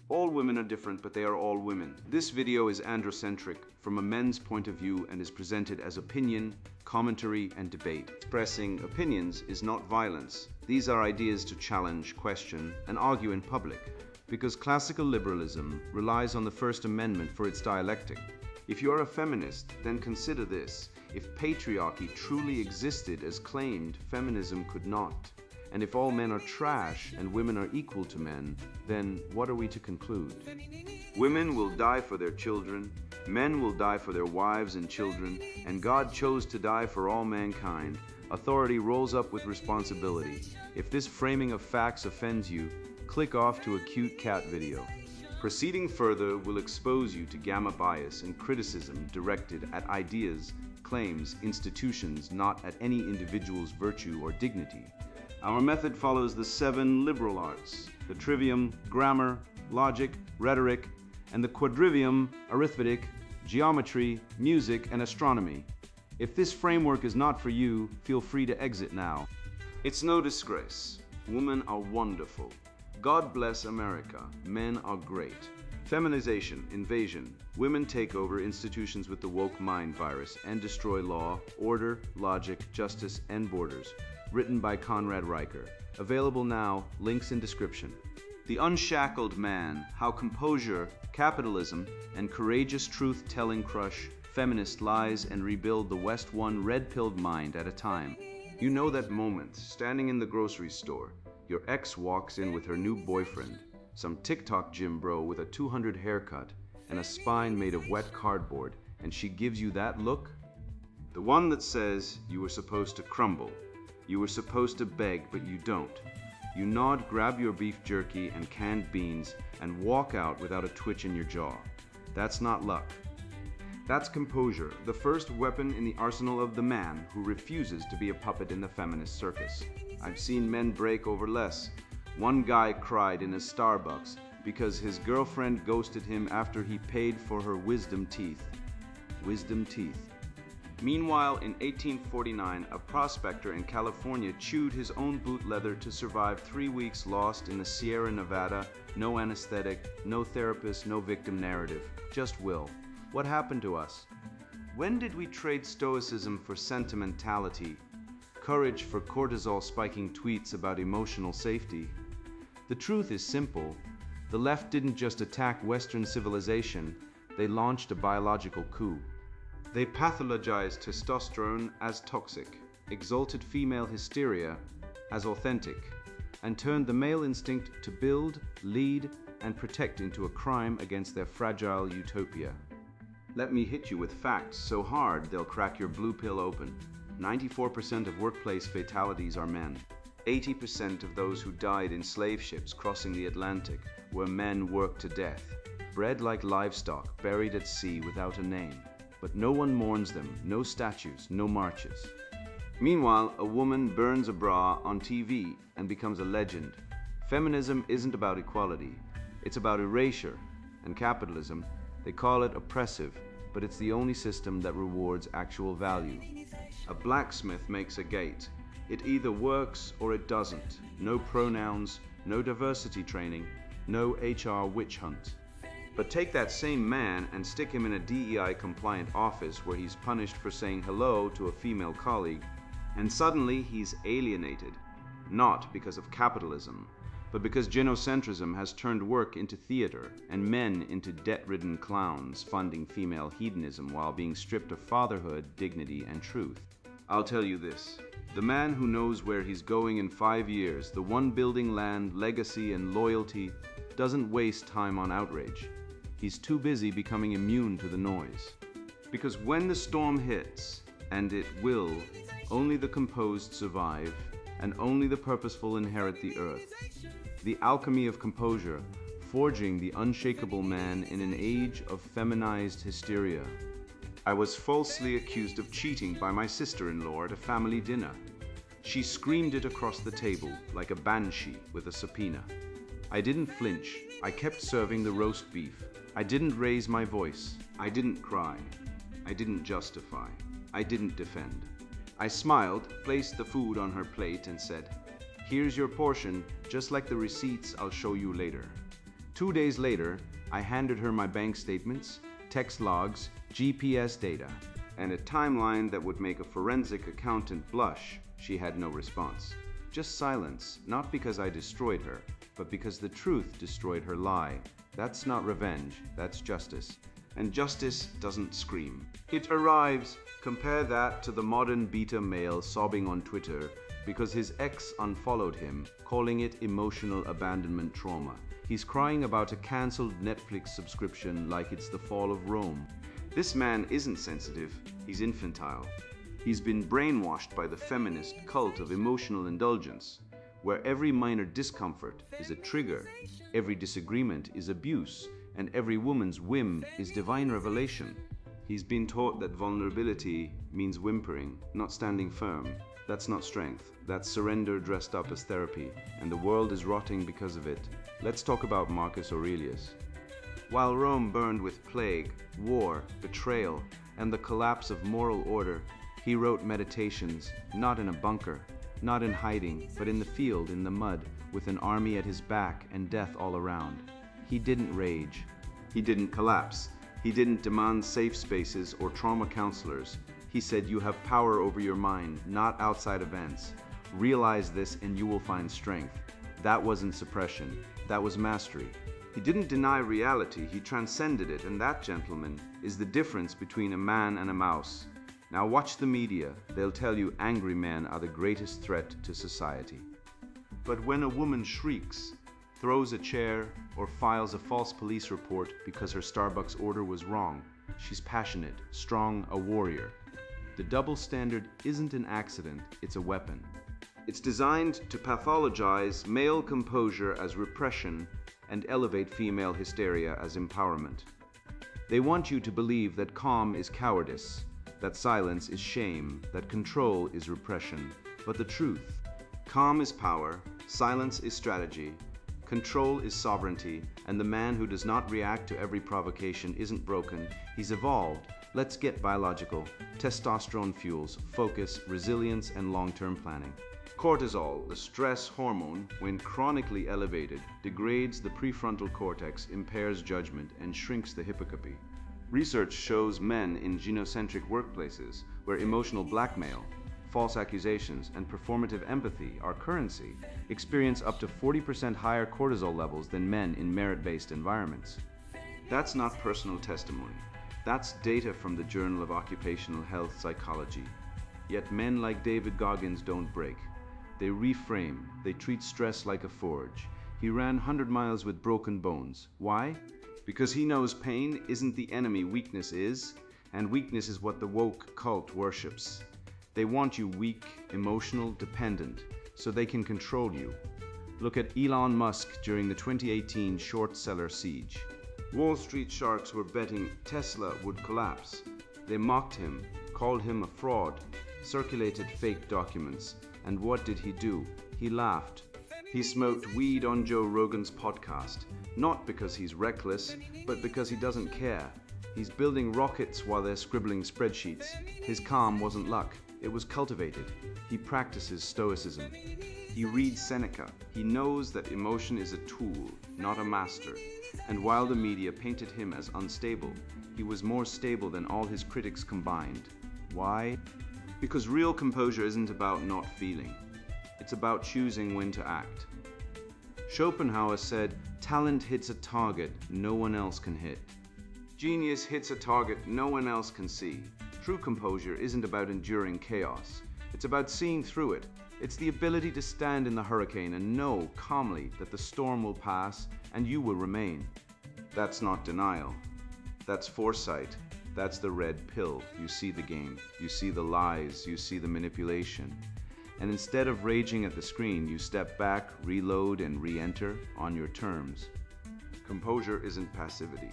All women are different, but they are all women. This video is androcentric from a men's point of view and is presented as opinion, commentary, and debate. Expressing opinions is not violence. These are ideas to challenge, question, and argue in public, because classical liberalism relies on the First Amendment for its dialectic. If you are a feminist, then consider this. If patriarchy truly existed as claimed, feminism could not. And if all men are trash and women are equal to men, then what are we to conclude? Women will die for their children, men will die for their wives and children, and God chose to die for all mankind. Authority rolls up with responsibility. If this framing of facts offends you, click off to a cute cat video. Proceeding further will expose you to gamma bias and criticism directed at ideas, claims, institutions, not at any individual's virtue or dignity. Our method follows the 7 liberal arts, the trivium, grammar, logic, rhetoric, and the quadrivium, arithmetic, geometry, music, and astronomy. If this framework is not for you, feel free to exit now. It's no disgrace. Women are wonderful. God bless America. Men are great. Feminization Invasion. Women take over institutions with the woke mind virus and destroy law, order, logic, justice, and borders. Written by Conrad Riker. Available now, links in description. The Unshackled Man, How Composure, Capitalism, and Courageous Truth-Telling Crush Feminist Lies and Rebuild the West one red-pilled mind at a time. You know that moment, standing in the grocery store. Your ex walks in with her new boyfriend, some TikTok gym bro with a 200 haircut and a spine made of wet cardboard, and she gives you that look? The one that says you were supposed to crumble. You were supposed to beg, but you don't. You nod, grab your beef jerky and canned beans, and walk out without a twitch in your jaw. That's not luck. That's composure, the first weapon in the arsenal of the man who refuses to be a puppet in the feminist circus. I've seen men break over less. One guy cried in a Starbucks because his girlfriend ghosted him after he paid for her wisdom teeth. Wisdom teeth. Meanwhile, in 1849, a prospector in California chewed his own boot leather to survive 3 weeks lost in the Sierra Nevada. No anesthetic, no therapist, no victim narrative, just will. What happened to us? When did we trade stoicism for sentimentality, courage for cortisol-spiking tweets about emotional safety? The truth is simple. The left didn't just attack Western civilization, they launched a biological coup. They pathologized testosterone as toxic, exalted female hysteria as authentic, and turned the male instinct to build, lead, and protect into a crime against their fragile utopia. Let me hit you with facts so hard they'll crack your blue pill open. 94% of workplace fatalities are men. 80% of those who died in slave ships crossing the Atlantic were men worked to death, bred like livestock, buried at sea without a name. But no one mourns them, no statues, no marches. Meanwhile, a woman burns a bra on TV and becomes a legend. Feminism isn't about equality, it's about erasure. And capitalism, they call it oppressive, but it's the only system that rewards actual value. A blacksmith makes a gate. It either works or it doesn't. No pronouns, no diversity training, no HR witch hunt. But take that same man and stick him in a DEI-compliant office where he's punished for saying hello to a female colleague, and suddenly he's alienated. Not because of capitalism, but because genocentrism has turned work into theater and men into debt-ridden clowns funding female hedonism while being stripped of fatherhood, dignity, and truth. I'll tell you this. The man who knows where he's going in 5 years, the one building land, legacy, and loyalty, doesn't waste time on outrage. He's too busy becoming immune to the noise. Because when the storm hits, and it will, only the composed survive, and only the purposeful inherit the earth. The alchemy of composure, forging the unshakable man in an age of feminized hysteria. I was falsely accused of cheating by my sister-in-law at a family dinner. She screamed it across the table like a banshee with a subpoena. I didn't flinch. I kept serving the roast beef. I didn't raise my voice. I didn't cry. I didn't justify. I didn't defend. I smiled, placed the food on her plate, and said, "Here's your portion, just like the receipts I'll show you later." 2 days later, I handed her my bank statements, text logs, GPS data, and a timeline that would make a forensic accountant blush. She had no response. Just silence, not because I destroyed her, but because the truth destroyed her lie. That's not revenge, that's justice. And justice doesn't scream. It arrives. Compare that to the modern beta male sobbing on Twitter because his ex unfollowed him, calling it emotional abandonment trauma. He's crying about a cancelled Netflix subscription like it's the fall of Rome. This man isn't sensitive, he's infantile. He's been brainwashed by the feminist cult of emotional indulgence, where every minor discomfort is a trigger, every disagreement is abuse, and every woman's whim is divine revelation. He's been taught that vulnerability means whimpering, not standing firm. That's not strength. That's surrender dressed up as therapy, and the world is rotting because of it. Let's talk about Marcus Aurelius. While Rome burned with plague, war, betrayal, and the collapse of moral order, he wrote Meditations, not in a bunker, not in hiding, but in the field, in the mud, with an army at his back and death all around. He didn't rage. He didn't collapse. He didn't demand safe spaces or trauma counselors. He said, you have power over your mind, not outside events. Realize this and you will find strength. That wasn't suppression. That was mastery. He didn't deny reality, he transcended it, and that, gentlemen, is the difference between a man and a mouse. Now watch the media. They'll tell you angry men are the greatest threat to society. But when a woman shrieks, throws a chair, or files a false police report because her Starbucks order was wrong, she's passionate, strong, a warrior. The double standard isn't an accident, it's a weapon. It's designed to pathologize male composure as repression and elevate female hysteria as empowerment. They want you to believe that calm is cowardice, that silence is shame, that control is repression. But the truth, calm is power, silence is strategy, control is sovereignty, and the man who does not react to every provocation isn't broken, he's evolved. Let's get biological. Testosterone fuels focus, resilience, and long-term planning. Cortisol, the stress hormone, when chronically elevated, degrades the prefrontal cortex, impairs judgment, and shrinks the hippocampi. Research shows men in genocentric workplaces, where emotional blackmail, false accusations, and performative empathy are currency, experience up to 40% higher cortisol levels than men in merit-based environments. That's not personal testimony. That's data from the Journal of Occupational Health Psychology. Yet men like David Goggins don't break. They reframe. They treat stress like a forge. He ran 100 miles with broken bones. Why? Because he knows pain isn't the enemy, weakness is, and weakness is what the woke cult worships. They want you weak, emotional, dependent, so they can control you. Look at Elon Musk during the 2018 short seller siege. Wall Street sharks were betting Tesla would collapse. They mocked him, called him a fraud, circulated fake documents, and what did he do? He laughed. He smoked weed on Joe Rogan's podcast, not because he's reckless, but because he doesn't care. He's building rockets while they're scribbling spreadsheets. His calm wasn't luck, it was cultivated. He practices stoicism. He reads Seneca. He knows that emotion is a tool, not a master. And while the media painted him as unstable, he was more stable than all his critics combined. Why? Because real composure isn't about not feeling. It's about choosing when to act. Schopenhauer said, talent hits a target no one else can hit. Genius hits a target no one else can see. True composure isn't about enduring chaos. It's about seeing through it. It's the ability to stand in the hurricane and know calmly that the storm will pass and you will remain. That's not denial. That's foresight. That's the red pill. You see the game. You see the lies. You see the manipulation. And instead of raging at the screen, you step back, reload, and re-enter on your terms. Composure isn't passivity.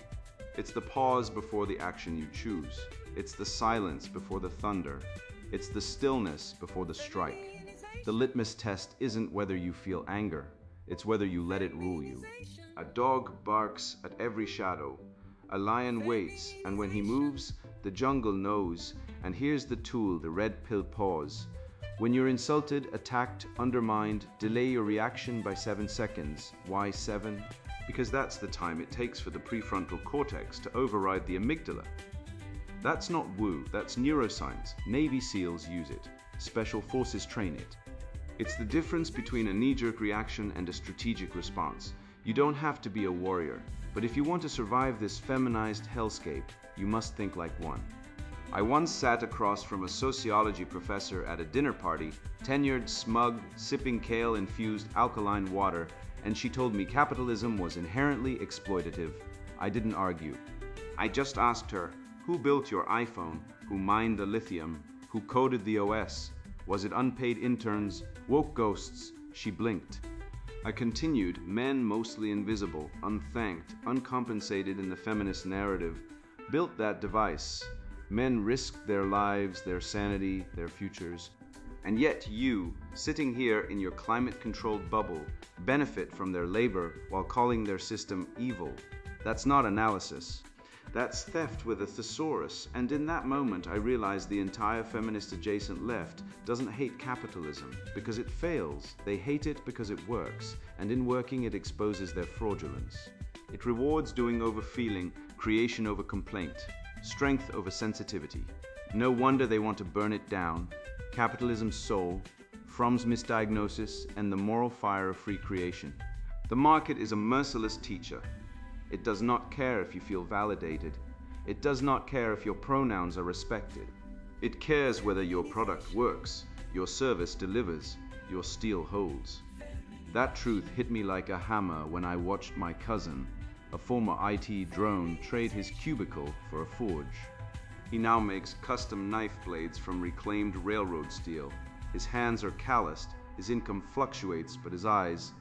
It's the pause before the action you choose. It's the silence before the thunder. It's the stillness before the strike. The litmus test isn't whether you feel anger. It's whether you let it rule you. A dog barks at every shadow. A lion waits, and when he moves, the jungle knows. And here's the tool, the red pill pause. When you're insulted, attacked, undermined, delay your reaction by 7 seconds. Why 7? Because that's the time it takes for the prefrontal cortex to override the amygdala. That's not woo, that's neuroscience. Navy SEALs use it. Special forces train it. It's the difference between a knee-jerk reaction and a strategic response. You don't have to be a warrior, but if you want to survive this feminized hellscape, you must think like one. I once sat across from a sociology professor at a dinner party, tenured, smug, sipping kale-infused alkaline water, and she told me capitalism was inherently exploitative. I didn't argue. I just asked her, who built your iPhone? Who mined the lithium? Who coded the OS? Was it unpaid interns? Woke ghosts? She blinked. I continued, men mostly invisible, unthanked, uncompensated in the feminist narrative, built that device. Men risked their lives, their sanity, their futures. And yet you, sitting here in your climate-controlled bubble, benefit from their labor while calling their system evil. That's not analysis. That's theft with a thesaurus, and in that moment I realized the entire feminist-adjacent left doesn't hate capitalism because it fails. They hate it because it works, and in working it exposes their fraudulence. It rewards doing over feeling, creation over complaint, strength over sensitivity. No wonder they want to burn it down. Capitalism's soul, Fromm's misdiagnosis, and the moral fire of free creation. The market is a merciless teacher. It does not care if you feel validated. It does not care if your pronouns are respected. It cares whether your product works, your service delivers, your steel holds. That truth hit me like a hammer when I watched my cousin, a former IT drone, trade his cubicle for a forge. He now makes custom knife blades from reclaimed railroad steel. His hands are calloused, his income fluctuates, but his eyes,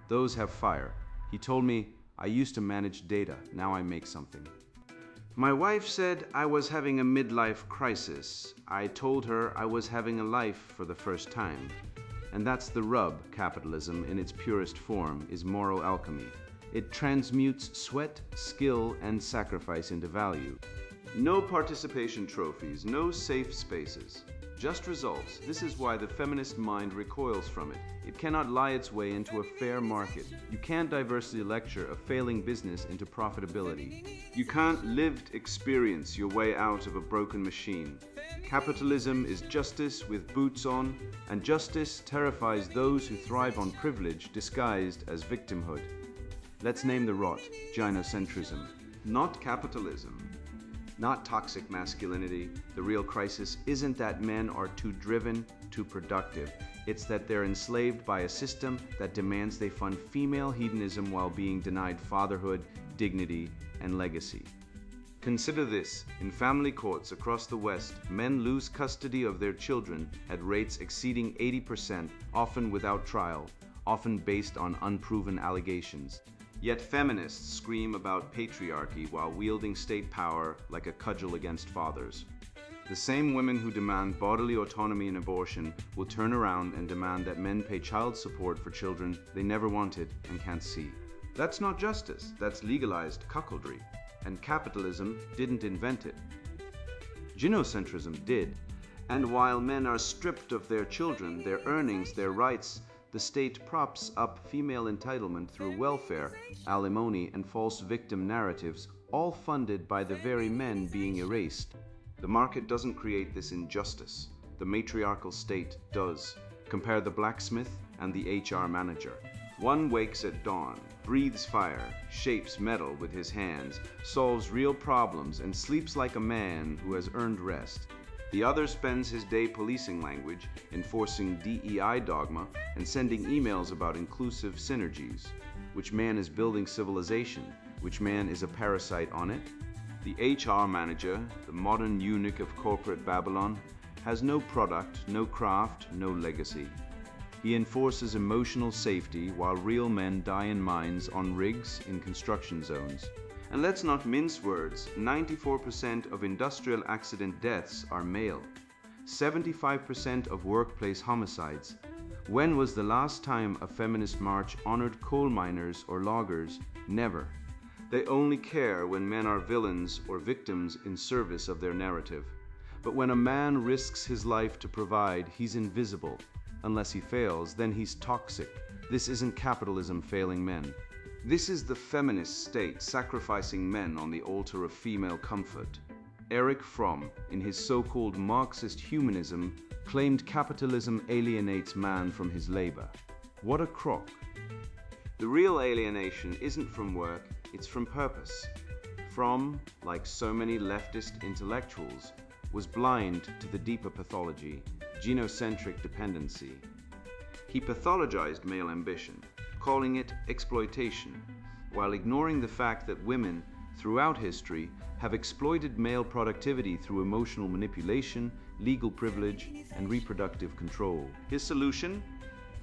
those have fire. He told me, I used to manage data, now I make something. My wife said I was having a midlife crisis. I told her I was having a life for the first time. And that's the rub. Capitalism, in its purest form, is moral alchemy. It transmutes sweat, skill, and sacrifice into value. No participation trophies, no safe spaces. Just results. This is why the feminist mind recoils from it. It cannot lie its way into a fair market. You can't diversity lecture a failing business into profitability. You can't lived experience your way out of a broken machine. Capitalism is justice with boots on, and justice terrifies those who thrive on privilege disguised as victimhood. Let's name the rot, gynocentrism, not capitalism. Not toxic masculinity. The real crisis isn't that men are too driven, too productive. It's that they're enslaved by a system that demands they fund female hedonism while being denied fatherhood, dignity, and legacy. Consider this. In family courts across the West, men lose custody of their children at rates exceeding 80%, often without trial, often based on unproven allegations. Yet feminists scream about patriarchy while wielding state power like a cudgel against fathers. The same women who demand bodily autonomy in abortion will turn around and demand that men pay child support for children they never wanted and can't see. That's not justice, that's legalized cuckoldry. And capitalism didn't invent it. Gynocentrism did. And while men are stripped of their children, their earnings, their rights, the state props up female entitlement through welfare, alimony, and false victim narratives, all funded by the very men being erased. The market doesn't create this injustice. The matriarchal state does. Compare the blacksmith and the HR manager. One wakes at dawn, breathes fire, shapes metal with his hands, solves real problems, and sleeps like a man who has earned rest. The other spends his day policing language, enforcing DEI dogma, and sending emails about inclusive synergies. Which man is building civilization? Which man is a parasite on it? The HR manager, the modern eunuch of corporate Babylon, has no product, no craft, no legacy. He enforces emotional safety while real men die in mines, on rigs, in construction zones. And let's not mince words, 94% of industrial accident deaths are male. 75% of workplace homicides. When was the last time a feminist march honored coal miners or loggers? Never. They only care when men are villains or victims in service of their narrative. But when a man risks his life to provide, he's invisible. Unless he fails, then he's toxic. This isn't capitalism failing men. This is the feminist state sacrificing men on the altar of female comfort. Erich Fromm, in his so-called Marxist humanism, claimed capitalism alienates man from his labor. What a crock. The real alienation isn't from work, it's from purpose. Fromm, like so many leftist intellectuals, was blind to the deeper pathology, genocentric dependency. He pathologized male ambition, calling it exploitation, while ignoring the fact that women, throughout history, have exploited male productivity through emotional manipulation, legal privilege, and reproductive control. His solution?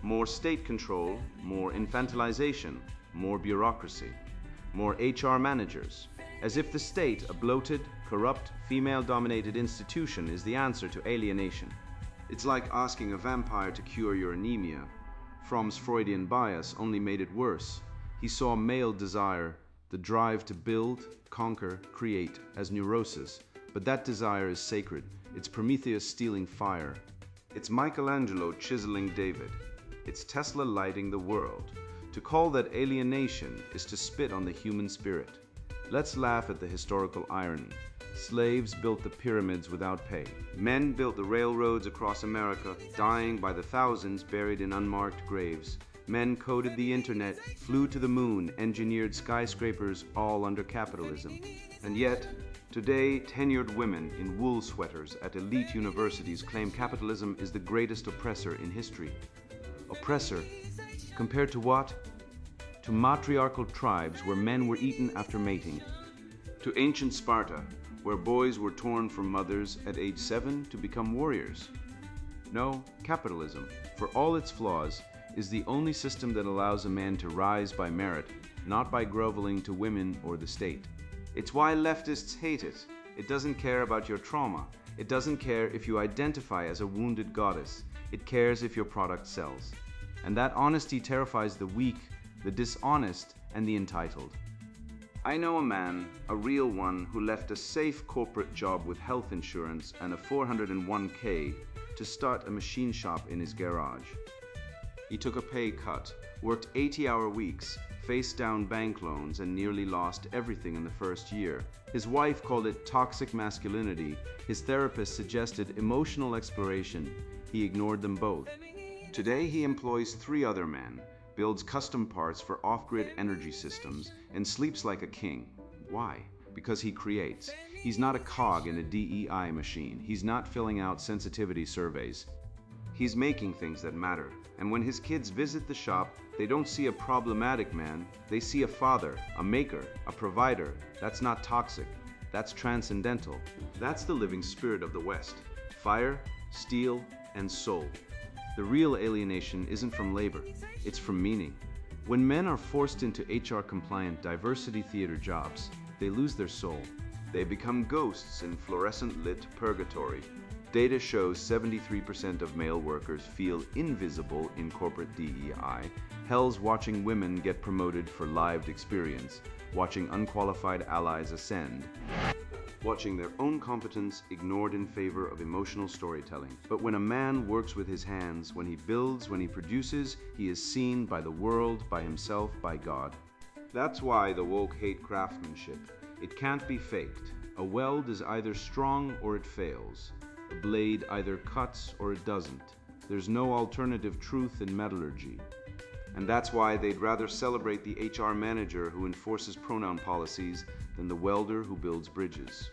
More state control, more infantilization, more bureaucracy, more HR managers, as if the state, a bloated, corrupt, female-dominated institution, is the answer to alienation. It's like asking a vampire to cure your anemia. Fromm's Freudian bias only made it worse. He saw male desire, the drive to build, conquer, create, as neurosis. But that desire is sacred. It's Prometheus stealing fire. It's Michelangelo chiseling David. It's Tesla lighting the world. To call that alienation is to spit on the human spirit. Let's laugh at the historical irony. Slaves built the pyramids without pay. Men built the railroads across America, dying by the thousands buried in unmarked graves. Men coded the internet, flew to the moon, engineered skyscrapers, all under capitalism. And yet, today, tenured women in wool sweaters at elite universities claim capitalism is the greatest oppressor in history. Oppressor? Compared to what? To matriarchal tribes where men were eaten after mating. To ancient Sparta, where boys were torn from mothers at age 7 to become warriors. No, capitalism, for all its flaws, is the only system that allows a man to rise by merit, not by groveling to women or the state. It's why leftists hate it. It doesn't care about your trauma. It doesn't care if you identify as a wounded goddess. It cares if your product sells. And that honesty terrifies the weak, the dishonest, and the entitled. I know a man, a real one, who left a safe corporate job with health insurance and a 401k to start a machine shop in his garage. He took a pay cut, worked 80-hour weeks, faced down bank loans, and nearly lost everything in the first year. His wife called it toxic masculinity. His therapist suggested emotional exploration. He ignored them both. Today he employs 3 other men, builds custom parts for off-grid energy systems, and sleeps like a king. Why? Because he creates. He's not a cog in a DEI machine. He's not filling out sensitivity surveys. He's making things that matter. And when his kids visit the shop, they don't see a problematic man. They see a father, a maker, a provider. That's not toxic. That's transcendental. That's the living spirit of the West. Fire, steel, and soul. The real alienation isn't from labor, it's from meaning. When men are forced into HR-compliant diversity theater jobs, they lose their soul. They become ghosts in fluorescent-lit purgatory. Data shows 73% of male workers feel invisible in corporate DEI. Hell's watching women get promoted for lived experience, watching unqualified allies ascend, watching their own competence ignored in favor of emotional storytelling. But when a man works with his hands, when he builds, when he produces, he is seen by the world, by himself, by God. That's why the woke hate craftsmanship. It can't be faked. A weld is either strong or it fails. A blade either cuts or it doesn't. There's no alternative truth in metallurgy. And that's why they'd rather celebrate the HR manager who enforces pronoun policies than the welder who builds bridges.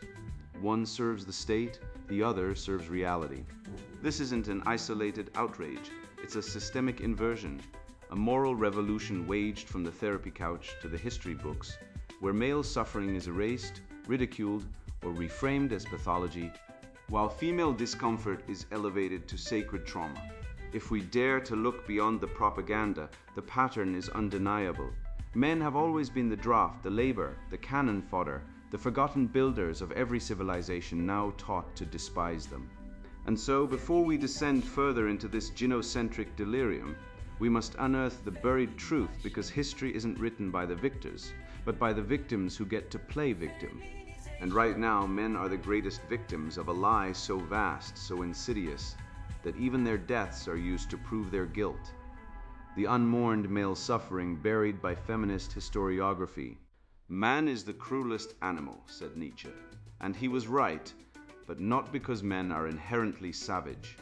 One serves the state, the other serves reality. This isn't an isolated outrage, it's a systemic inversion, a moral revolution waged from the therapy couch to the history books, where male suffering is erased, ridiculed, or reframed as pathology, while female discomfort is elevated to sacred trauma. If we dare to look beyond the propaganda, the pattern is undeniable. Men have always been the draft, the labor, the cannon fodder, the forgotten builders of every civilization now taught to despise them. And so, before we descend further into this genocentric delirium, we must unearth the buried truth, because history isn't written by the victors, but by the victims who get to play victim. And right now, men are the greatest victims of a lie so vast, so insidious, that even their deaths are used to prove their guilt. The unmourned male suffering buried by feminist historiography. Man is the cruelest animal, said Nietzsche. And he was right, but not because men are inherently savage.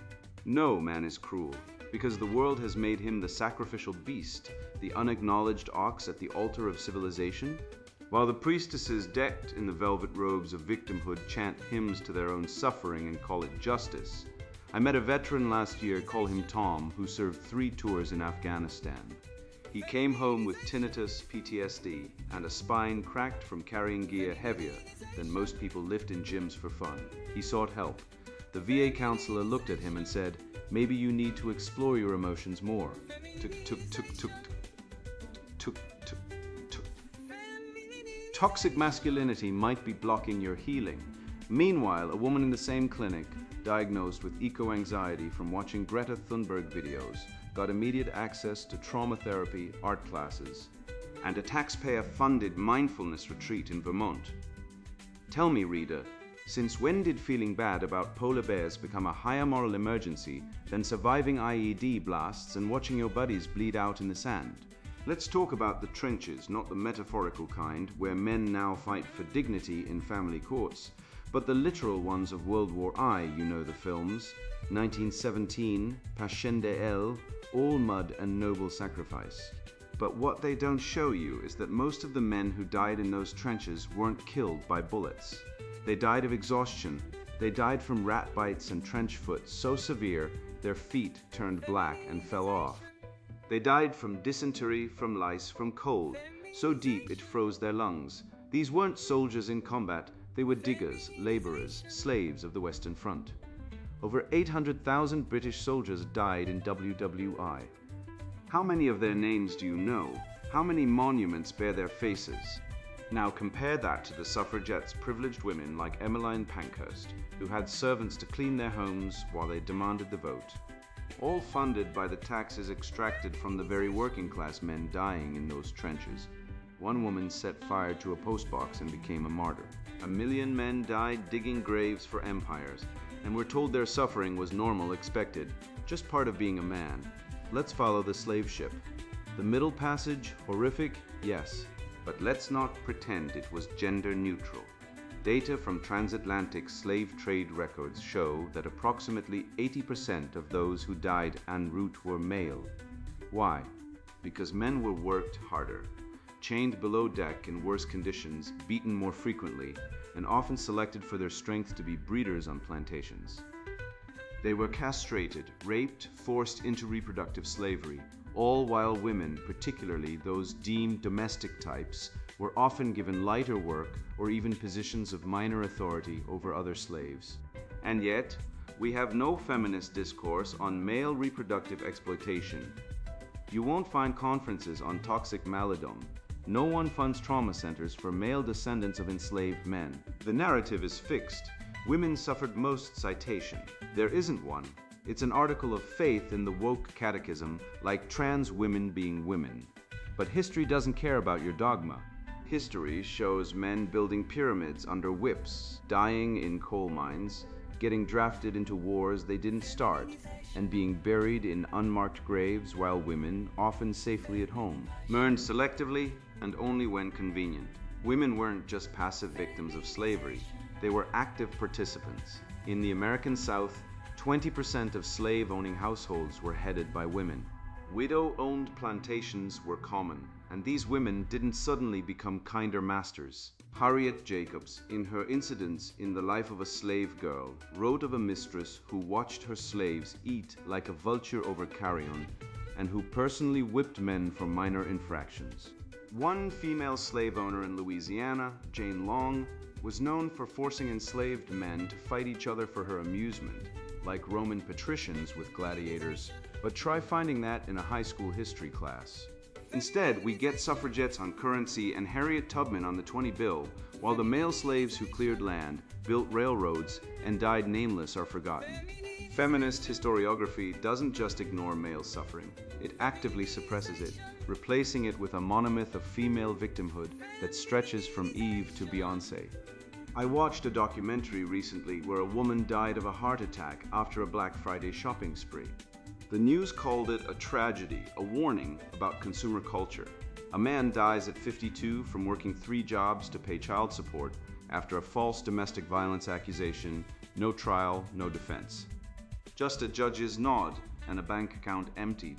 No, man is cruel, because the world has made him the sacrificial beast, the unacknowledged ox at the altar of civilization. While the priestesses decked in the velvet robes of victimhood chant hymns to their own suffering and call it justice, I met a veteran last year, call him Tom, who served 3 tours in Afghanistan. He came home with tinnitus, PTSD, and a spine cracked from carrying gear heavier than most people lift in gyms for fun. He sought help. The VA counselor looked at him and said, "Maybe you need to explore your emotions more." Toxic masculinity might be blocking your healing. Meanwhile, a woman in the same clinic, diagnosed with eco-anxiety from watching Greta Thunberg videos, got immediate access to trauma therapy, art classes, and a taxpayer-funded mindfulness retreat in Vermont. Tell me, reader, since when did feeling bad about polar bears become a higher moral emergency than surviving IED blasts and watching your buddies bleed out in the sand? Let's talk about the trenches, not the metaphorical kind, where men now fight for dignity in family courts, but the literal ones of World War I, you know the films, 1917, Passchendaele, all mud and noble sacrifice. But what they don't show you is that most of the men who died in those trenches weren't killed by bullets. They died of exhaustion. They died from rat bites and trench foot so severe their feet turned black and fell off. They died from dysentery, from lice, from cold, so deep it froze their lungs. These weren't soldiers in combat, they were diggers, laborers, slaves of the Western Front. Over 800,000 British soldiers died in WWI. How many of their names do you know? How many monuments bear their faces? Now compare that to the suffragettes' privileged women like Emmeline Pankhurst, who had servants to clean their homes while they demanded the vote. All funded by the taxes extracted from the very working class men dying in those trenches. One woman set fire to a postbox and became a martyr. 1 million men died digging graves for empires, and we're told their suffering was normal, expected, just part of being a man. Let's follow the slave ship. The Middle Passage, horrific, yes, but let's not pretend it was gender neutral. Data from transatlantic slave trade records show that approximately 80% of those who died en route were male. Why? Because men were worked harder, chained below deck in worse conditions, beaten more frequently, and often selected for their strength to be breeders on plantations. They were castrated, raped, forced into reproductive slavery, all while women, particularly those deemed domestic types, were often given lighter work or even positions of minor authority over other slaves. And yet, we have no feminist discourse on male reproductive exploitation. You won't find conferences on toxic malladom. No one funds trauma centers for male descendants of enslaved men. The narrative is fixed. Women suffered most citation. There isn't one. It's an article of faith in the woke catechism, like trans women being women. But history doesn't care about your dogma. History shows men building pyramids under whips, dying in coal mines, getting drafted into wars they didn't start, and being buried in unmarked graves while women, often safely at home, mourned selectively and only when convenient. Women weren't just passive victims of slavery, they were active participants. In the American South, 20% of slave-owning households were headed by women. Widow-owned plantations were common, and these women didn't suddenly become kinder masters. Harriet Jacobs, in her Incidents in the Life of a Slave Girl, wrote of a mistress who watched her slaves eat like a vulture over carrion, and who personally whipped men for minor infractions. One female slave owner in Louisiana, Jane Long, was known for forcing enslaved men to fight each other for her amusement, like Roman patricians with gladiators, but try finding that in a high school history class. Instead, we get suffragettes on currency and Harriet Tubman on the 20 bill, while the male slaves who cleared land, built railroads, and died nameless are forgotten. Feminist historiography doesn't just ignore male suffering, it actively suppresses it, replacing it with a monomyth of female victimhood that stretches from Eve to Beyoncé. I watched a documentary recently where a woman died of a heart attack after a Black Friday shopping spree. The news called it a tragedy, a warning about consumer culture. A man dies at 52 from working 3 jobs to pay child support after a false domestic violence accusation, no trial, no defense. Just a judge's nod and a bank account emptied.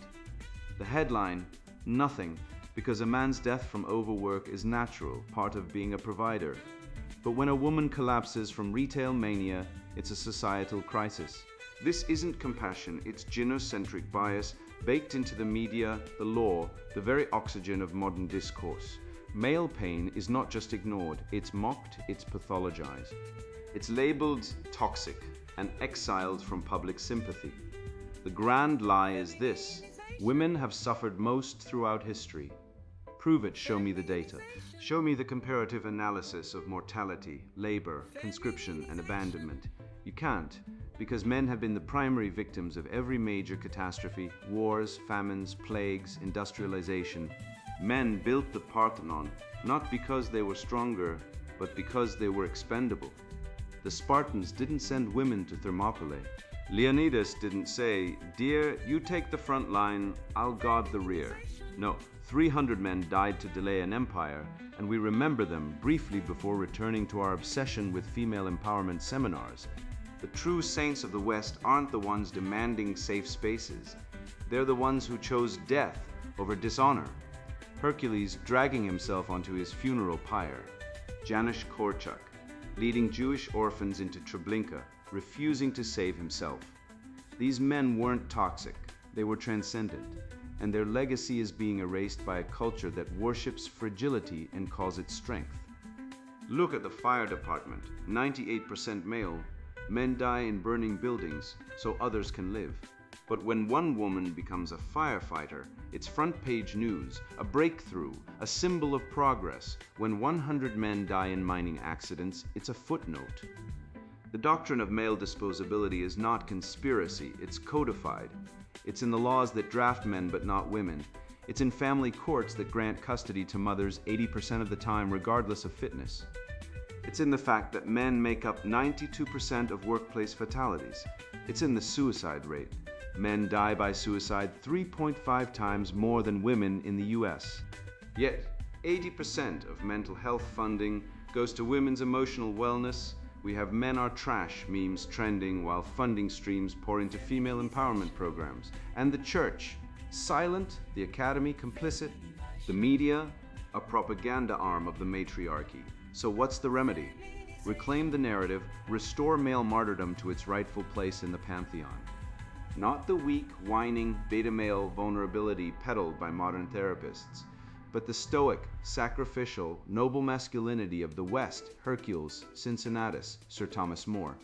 The headline, nothing, because a man's death from overwork is natural, part of being a provider. But when a woman collapses from retail mania, it's a societal crisis. This isn't compassion, it's gynocentric bias baked into the media, the law, the very oxygen of modern discourse. Male pain is not just ignored, it's mocked, it's pathologized. It's labeled toxic and exiled from public sympathy. The grand lie is this: women have suffered most throughout history. Prove it, show me the data. Show me the comparative analysis of mortality, labor, conscription, and abandonment. You can't, because men have been the primary victims of every major catastrophe: wars, famines, plagues, industrialization. Men built the Parthenon not because they were stronger, but because they were expendable. The Spartans didn't send women to Thermopylae. Leonidas didn't say, "Dear, you take the front line, I'll guard the rear." No, 300 men died to delay an empire, and we remember them briefly before returning to our obsession with female empowerment seminars. The true saints of the West aren't the ones demanding safe spaces. They're the ones who chose death over dishonor. Hercules dragging himself onto his funeral pyre. Janusz Korczak leading Jewish orphans into Treblinka, refusing to save himself. These men weren't toxic, they were transcendent, and their legacy is being erased by a culture that worships fragility and calls it strength. Look at the fire department, 98% male. Men die in burning buildings so others can live. But when one woman becomes a firefighter, it's front-page news, a breakthrough, a symbol of progress. When 100 men die in mining accidents, it's a footnote. The doctrine of male disposability is not conspiracy, it's codified. It's in the laws that draft men but not women. It's in family courts that grant custody to mothers 80% of the time regardless of fitness. It's in the fact that men make up 92% of workplace fatalities. It's in the suicide rate. Men die by suicide 3.5 times more than women in the US. Yet, 80% of mental health funding goes to women's emotional wellness. We have "men are trash" memes trending while funding streams pour into female empowerment programs. And the church, silent, the academy complicit, the media, a propaganda arm of the matriarchy. So what's the remedy? Reclaim the narrative, restore male martyrdom to its rightful place in the pantheon. Not the weak, whining, beta male vulnerability peddled by modern therapists, but the stoic, sacrificial, noble masculinity of the West, Hercules, Cincinnatus, Sir Thomas More.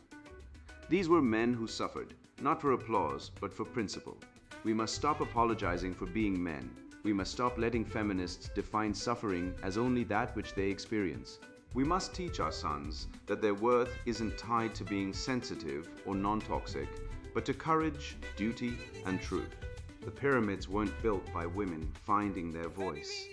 These were men who suffered, not for applause, but for principle. We must stop apologizing for being men. We must stop letting feminists define suffering as only that which they experience. We must teach our sons that their worth isn't tied to being sensitive or non-toxic, but to courage, duty, and truth. The pyramids weren't built by women finding their voice.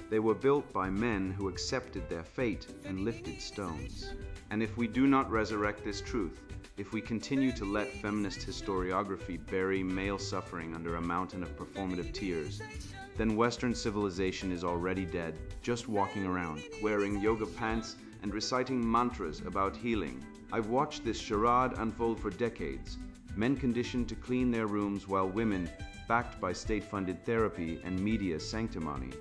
They were built by men who accepted their fate and lifted stones. And if we do not resurrect this truth, if we continue to let feminist historiography bury male suffering under a mountain of performative tears, then Western civilization is already dead, just walking around, wearing yoga pants and reciting mantras about healing. I've watched this charade unfold for decades. Men conditioned to clean their rooms while women, backed by state-funded therapy and media sanctimony,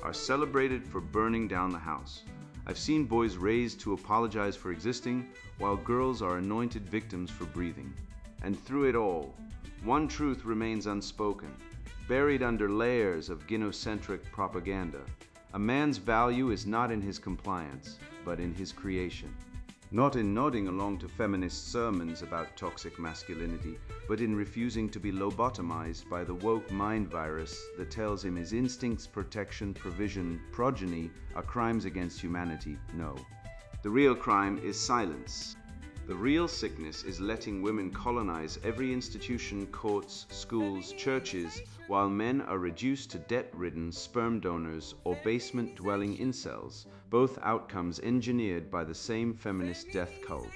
are celebrated for burning down the house. I've seen boys raised to apologize for existing, while girls are anointed victims for breathing. And through it all, one truth remains unspoken, buried under layers of gynocentric propaganda. A man's value is not in his compliance, but in his creation. Not in nodding along to feminist sermons about toxic masculinity, but in refusing to be lobotomized by the woke mind virus that tells him his instincts, protection, provision, progeny are crimes against humanity. No. The real crime is silence. The real sickness is letting women colonize every institution, courts, schools, churches, while men are reduced to debt-ridden sperm donors or basement-dwelling incels, both outcomes engineered by the same feminist death cult.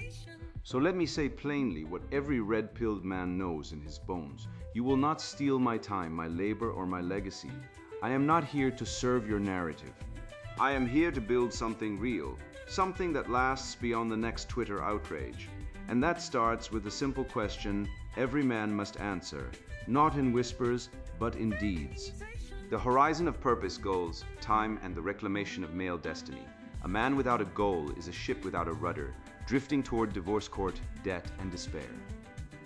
So let me say plainly what every red-pilled man knows in his bones. You will not steal my time, my labor, or my legacy. I am not here to serve your narrative. I am here to build something real, something that lasts beyond the next Twitter outrage. And that starts with the simple question every man must answer, not in whispers, but in deeds. The horizon of purpose, goals, time, and the reclamation of male destiny. A man without a goal is a ship without a rudder, drifting toward divorce court, debt, and despair.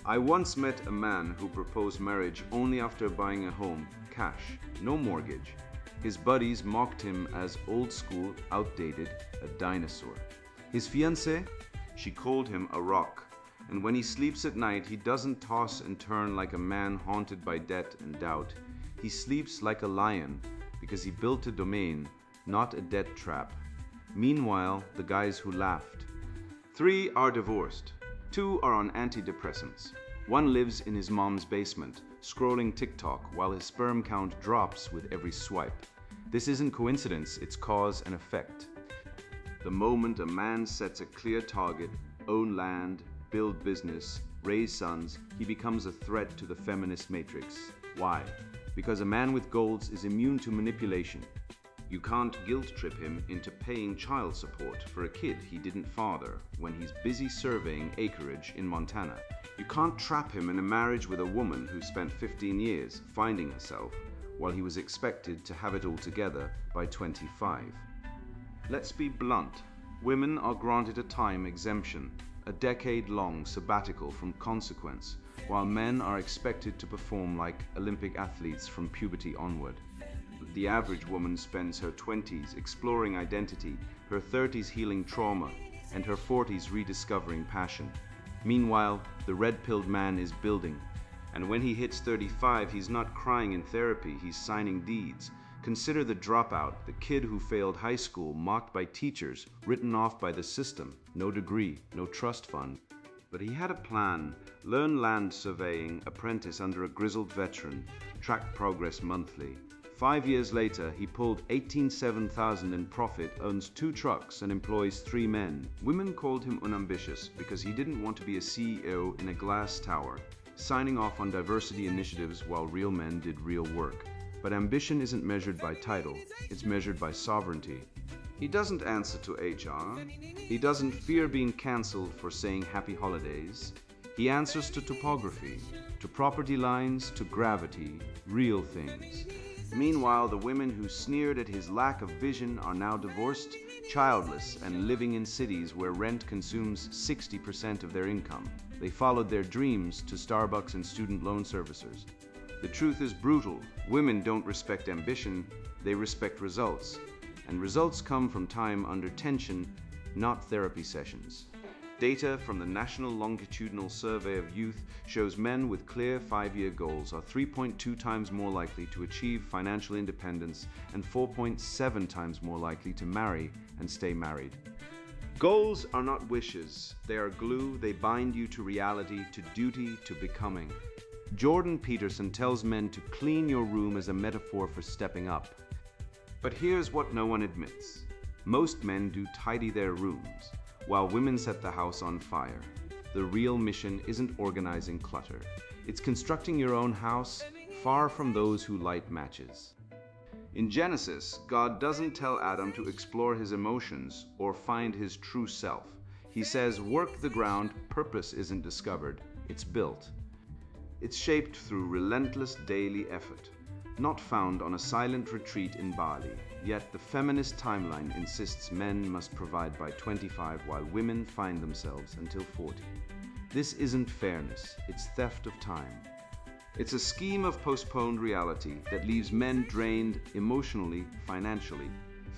I once met a man who proposed marriage only after buying a home, cash, no mortgage. His buddies mocked him as old school, outdated, a dinosaur. His fiancée? She called him a rock. And when he sleeps at night, he doesn't toss and turn like a man haunted by debt and doubt. He sleeps like a lion because he built a domain, not a debt trap. Meanwhile, the guys who laughed. 3 are divorced. 2 are on antidepressants. 1 lives in his mom's basement, scrolling TikTok while his sperm count drops with every swipe. This isn't coincidence, it's cause and effect. The moment a man sets a clear target, own land, build business, raise sons, he becomes a threat to the feminist matrix. Why? Because a man with goals is immune to manipulation. You can't guilt trip him into paying child support for a kid he didn't father when he's busy surveying acreage in Montana. You can't trap him in a marriage with a woman who spent 15 years finding herself while he was expected to have it all together by 25. Let's be blunt. Women are granted a time exemption, a decade-long sabbatical from consequence, while men are expected to perform like Olympic athletes from puberty onward. The average woman spends her 20s exploring identity, her 30s healing trauma, and her 40s rediscovering passion. Meanwhile, the red-pilled man is building. And when he hits 35, he's not crying in therapy, he's signing deeds. Consider the dropout, the kid who failed high school, mocked by teachers, written off by the system, no degree, no trust fund. But he had a plan, learn land surveying, apprentice under a grizzled veteran, track progress monthly. 5 years later, he pulled $18,700 in profit, owns 2 trucks, and employs 3 men. Women called him unambitious because he didn't want to be a CEO in a glass tower, signing off on diversity initiatives while real men did real work. But ambition isn't measured by title, it's measured by sovereignty. He doesn't answer to HR. He doesn't fear being cancelled for saying happy holidays. He answers to topography, to property lines, to gravity, real things. Meanwhile, the women who sneered at his lack of vision are now divorced, childless, and living in cities where rent consumes 60% of their income. They followed their dreams to Starbucks and student loan servicers. The truth is brutal. Women don't respect ambition, they respect results. And results come from time under tension, not therapy sessions. Data from the National Longitudinal Survey of Youth shows men with clear 5-year goals are 3.2 times more likely to achieve financial independence and 4.7 times more likely to marry and stay married. Goals are not wishes. They are glue. They bind you to reality, to duty, to becoming. Jordan Peterson tells men to clean your room as a metaphor for stepping up. But here's what no one admits. Most men do tidy their rooms, while women set the house on fire. The real mission isn't organizing clutter. It's constructing your own house, far from those who light matches. In Genesis, God doesn't tell Adam to explore his emotions or find his true self. He says, work the ground, purpose isn't discovered, it's built. It's shaped through relentless daily effort, not found on a silent retreat in Bali. Yet the feminist timeline insists men must provide by 25 while women find themselves until 40. This isn't fairness, it's theft of time. It's a scheme of postponed reality that leaves men drained emotionally, financially,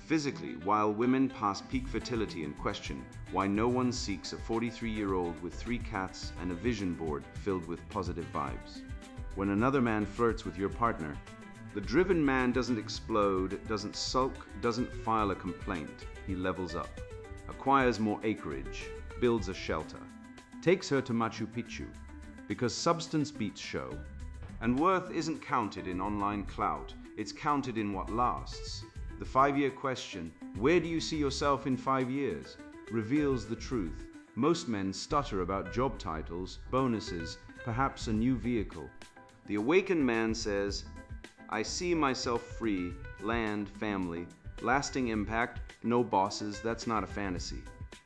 physically, while women pass peak fertility and question why no one seeks a 43-year-old with 3 cats and a vision board filled with positive vibes. When another man flirts with your partner, the driven man doesn't explode, doesn't sulk, doesn't file a complaint. He levels up, acquires more acreage, builds a shelter, takes her to Machu Picchu, because substance beats show. And worth isn't counted in online clout, it's counted in what lasts. The 5-year question, where do you see yourself in 5 years, reveals the truth. Most men stutter about job titles, bonuses, perhaps a new vehicle. The awakened man says, I see myself free, land, family, lasting impact, no bosses. That's not a fantasy.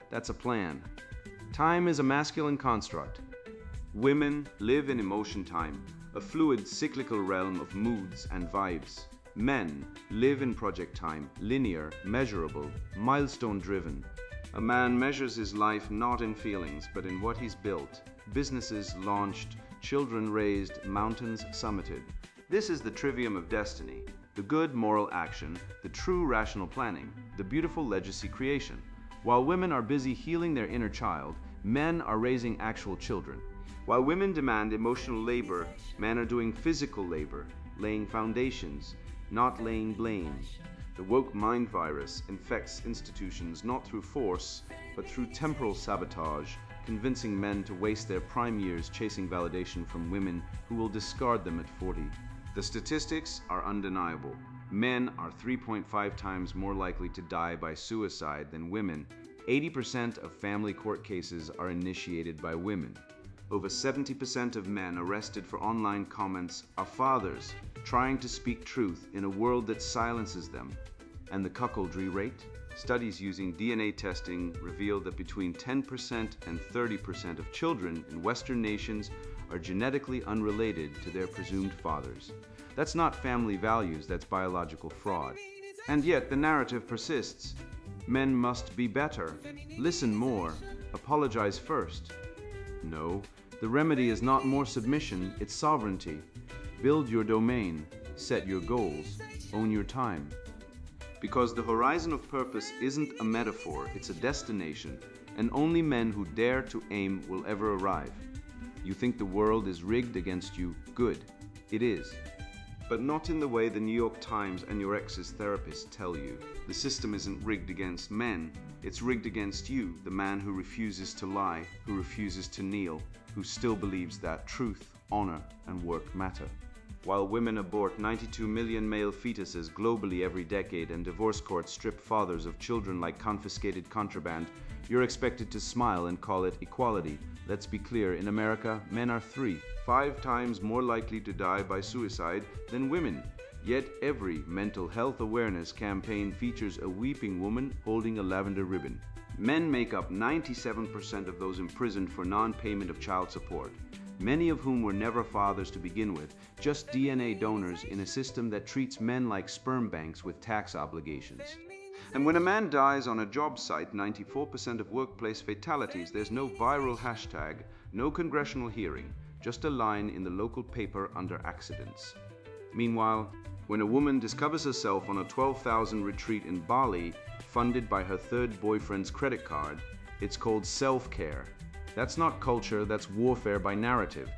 That's a plan. Time is a masculine construct. Women live in emotion time, a fluid, cyclical realm of moods and vibes. Men live in project time, linear, measurable, milestone-driven. A man measures his life not in feelings, but in what he's built. Businesses launched, children raised, mountains summited. This is the trivium of destiny, the good moral action, the true rational planning, the beautiful legacy creation. While women are busy healing their inner child, men are raising actual children. While women demand emotional labor, men are doing physical labor, laying foundations, not laying blame. The woke mind virus infects institutions not through force, but through temporal sabotage, convincing men to waste their prime years chasing validation from women who will discard them at 40. The statistics are undeniable. Men are 3.5 times more likely to die by suicide than women. 80% of family court cases are initiated by women. Over 70% of men arrested for online comments are fathers trying to speak truth in a world that silences them. And the cuckoldry rate? Studies using DNA testing reveal that between 10% and 30% of children in Western nations are genetically unrelated to their presumed fathers. That's not family values, that's biological fraud. And yet the narrative persists. Men must be better, listen more, apologize first. No, the remedy is not more submission, it's sovereignty. Build your domain, set your goals, own your time. Because the horizon of purpose isn't a metaphor, it's a destination, and only men who dare to aim will ever arrive. You think the world is rigged against you? Good. It is. But not in the way the New York Times and your ex's therapist tell you. The system isn't rigged against men, it's rigged against you, the man who refuses to lie, who refuses to kneel, who still believes that truth, honor, and work matter. While women abort 92 million male fetuses globally every decade and divorce courts strip fathers of children like confiscated contraband, you're expected to smile and call it equality. Let's be clear, in America, men are 5 times more likely to die by suicide than women. Yet every mental health awareness campaign features a weeping woman holding a lavender ribbon. Men make up 97% of those imprisoned for non-payment of child support, many of whom were never fathers to begin with, just DNA donors in a system that treats men like sperm banks with tax obligations. And when a man dies on a job site, 94% of workplace fatalities, there's no viral hashtag, no congressional hearing, just a line in the local paper under accidents. Meanwhile, when a woman discovers herself on a 12,000 retreat in Bali, funded by her third boyfriend's credit card, it's called self-care. That's not culture, that's warfare by narrative.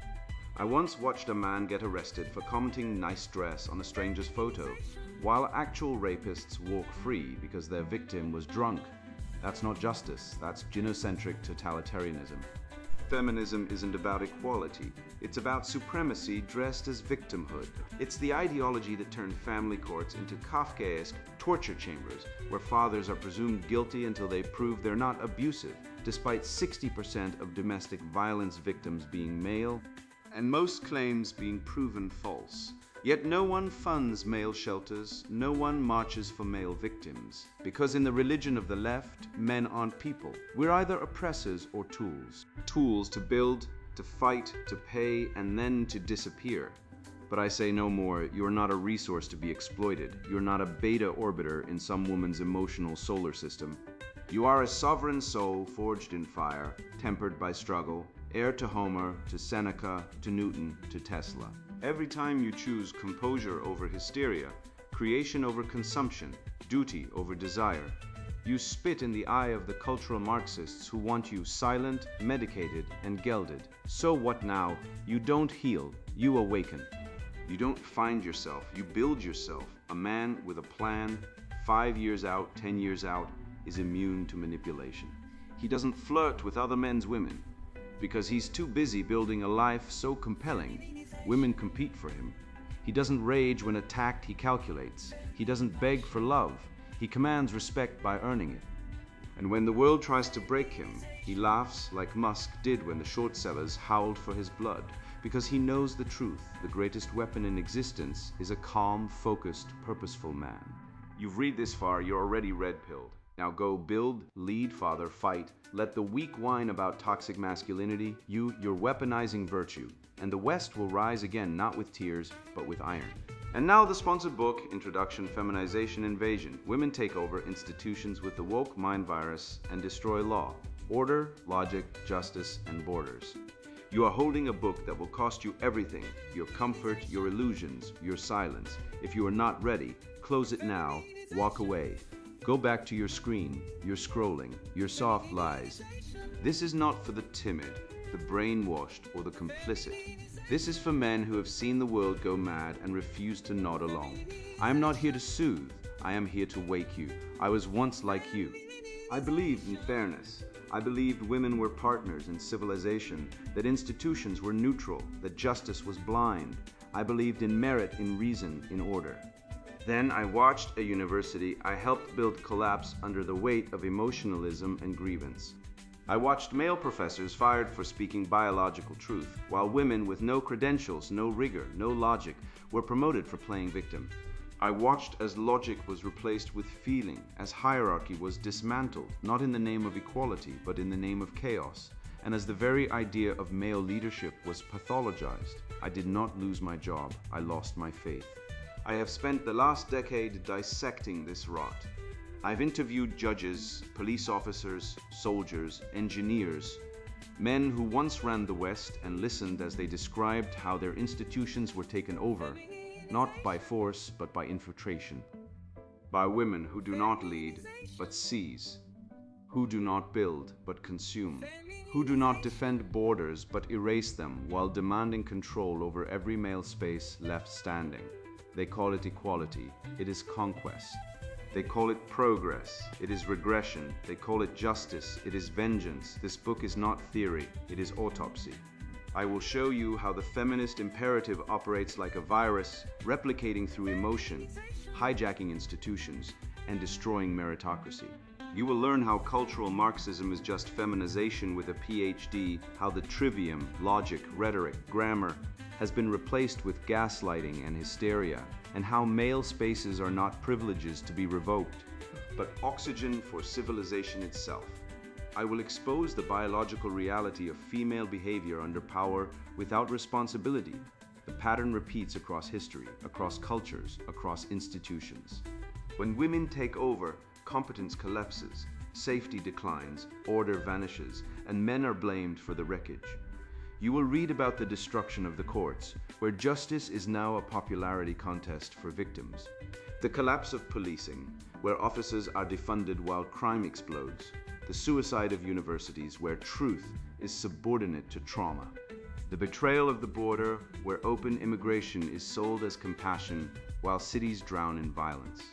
I once watched a man get arrested for commenting nice dress on a stranger's photo, while actual rapists walk free because their victim was drunk. That's not justice, that's genocentric totalitarianism. Feminism isn't about equality, it's about supremacy dressed as victimhood. It's the ideology that turned family courts into Kafkaesque torture chambers, where fathers are presumed guilty until they prove they're not abusive, despite 60% of domestic violence victims being male, and most claims being proven false. Yet no one funds male shelters, no one marches for male victims. Because in the religion of the left, men aren't people. We're either oppressors or tools. Tools to build, to fight, to pay, and then to disappear. But I say no more, you're not a resource to be exploited. You're not a beta orbiter in some woman's emotional solar system. You are a sovereign soul forged in fire, tempered by struggle, heir to Homer, to Seneca, to Newton, to Tesla. Every time you choose composure over hysteria, creation over consumption, duty over desire, you spit in the eye of the cultural Marxists who want you silent, medicated, and gelded. So what now? You don't heal, you awaken. You don't find yourself, you build yourself. A man with a plan, 5 years out, 10 years out, is immune to manipulation. He doesn't flirt with other men's women, because he's too busy building a life so compelling, Women compete for him. He doesn't rage when attacked, he calculates. He doesn't beg for love. He commands respect by earning it. And when the world tries to break him, he laughs like Musk did when the short sellers howled for his blood, because he knows the truth. The greatest weapon in existence is a calm, focused, purposeful man. You've read this far, you're already red-pilled. Now go build, lead, father, fight. Let the weak whine about toxic masculinity. You're weaponizing virtue. And the West will rise again, not with tears, but with iron. And now the sponsored book, Introduction, Feminization Invasion. Women take over institutions with the woke mind virus and destroy law, order, logic, justice, and borders. You are holding a book that will cost you everything, your comfort, your illusions, your silence. If you are not ready, close it now, walk away. Go back to your screen, your scrolling, your soft lies. This is not for the timid, the brainwashed, or the complicit. This is for men who have seen the world go mad and refuse to nod along. I am not here to soothe, I am here to wake you. I was once like you. I believed in fairness. I believed women were partners in civilization, that institutions were neutral, that justice was blind. I believed in merit, in reason, in order. Then I watched a university I helped build collapse under the weight of emotionalism and grievance. I watched male professors fired for speaking biological truth, while women with no credentials, no rigor, no logic were promoted for playing victim. I watched as logic was replaced with feeling, as hierarchy was dismantled, not in the name of equality, but in the name of chaos, and as the very idea of male leadership was pathologized. I did not lose my job, I lost my faith. I have spent the last decade dissecting this rot. I've interviewed judges, police officers, soldiers, engineers, men who once ran the West and listened as they described how their institutions were taken over, not by force, but by infiltration. By women who do not lead, but seize, who do not build, but consume, who do not defend borders, but erase them while demanding control over every male space left standing. They call it equality. It is conquest. They call it progress. It is regression. They call it justice. It is vengeance. This book is not theory. It is autopsy. I will show you how the feminist imperative operates like a virus, replicating through emotion, hijacking institutions, and destroying meritocracy. You will learn how cultural Marxism is just feminization with a PhD, how the trivium, logic, rhetoric, grammar, has been replaced with gaslighting and hysteria, and how male spaces are not privileges to be revoked, but oxygen for civilization itself. I will expose the biological reality of female behavior under power without responsibility. The pattern repeats across history, across cultures, across institutions. When women take over, competence collapses, safety declines, order vanishes, and men are blamed for the wreckage. You will read about the destruction of the courts, where justice is now a popularity contest for victims. The collapse of policing, where officers are defunded while crime explodes. The suicide of universities, where truth is subordinate to trauma. The betrayal of the border, where open immigration is sold as compassion while cities drown in violence.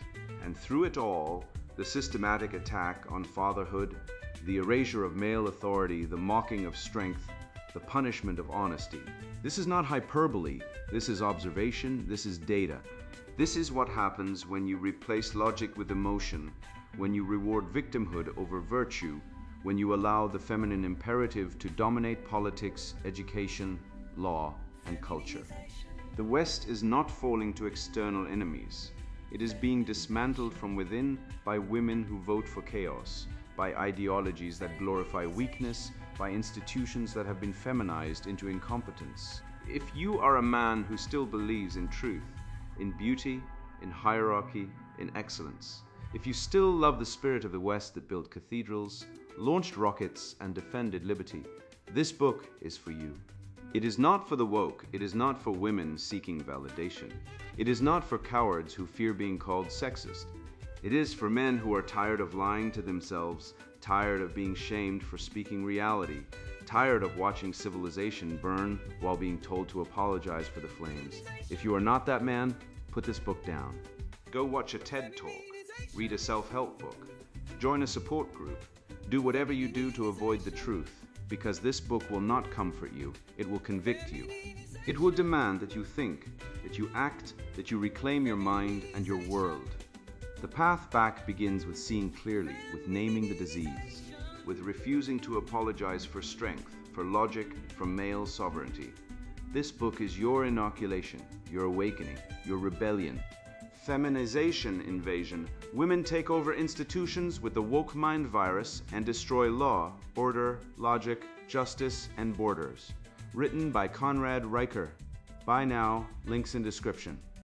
And through it all, the systematic attack on fatherhood, the erasure of male authority, the mocking of strength, the punishment of honesty. This is not hyperbole, this is observation, this is data. This is what happens when you replace logic with emotion, when you reward victimhood over virtue, when you allow the feminine imperative to dominate politics, education, law, and culture. The West is not falling to external enemies. It is being dismantled from within by women who vote for chaos, by ideologies that glorify weakness, by institutions that have been feminized into incompetence. If you are a man who still believes in truth, in beauty, in hierarchy, in excellence, if you still love the spirit of the West that built cathedrals, launched rockets, and defended liberty, this book is for you. It is not for the woke, it is not for women seeking validation. It is not for cowards who fear being called sexist. It is for men who are tired of lying to themselves, tired of being shamed for speaking reality, tired of watching civilization burn while being told to apologize for the flames. If you are not that man, put this book down. Go watch a TED Talk, read a self-help book, join a support group, do whatever you do to avoid the truth. because this book will not comfort you, it will convict you. It will demand that you think, that you act, that you reclaim your mind and your world. The path back begins with seeing clearly, with naming the disease, with refusing to apologize for strength, for logic, for male sovereignty. This book is your inoculation, your awakening, your rebellion. Feminization Invasion. Women take over institutions with the woke mind virus and destroy law, order, logic, justice, and borders. Written by Conrad Riker. Buy now, links in description.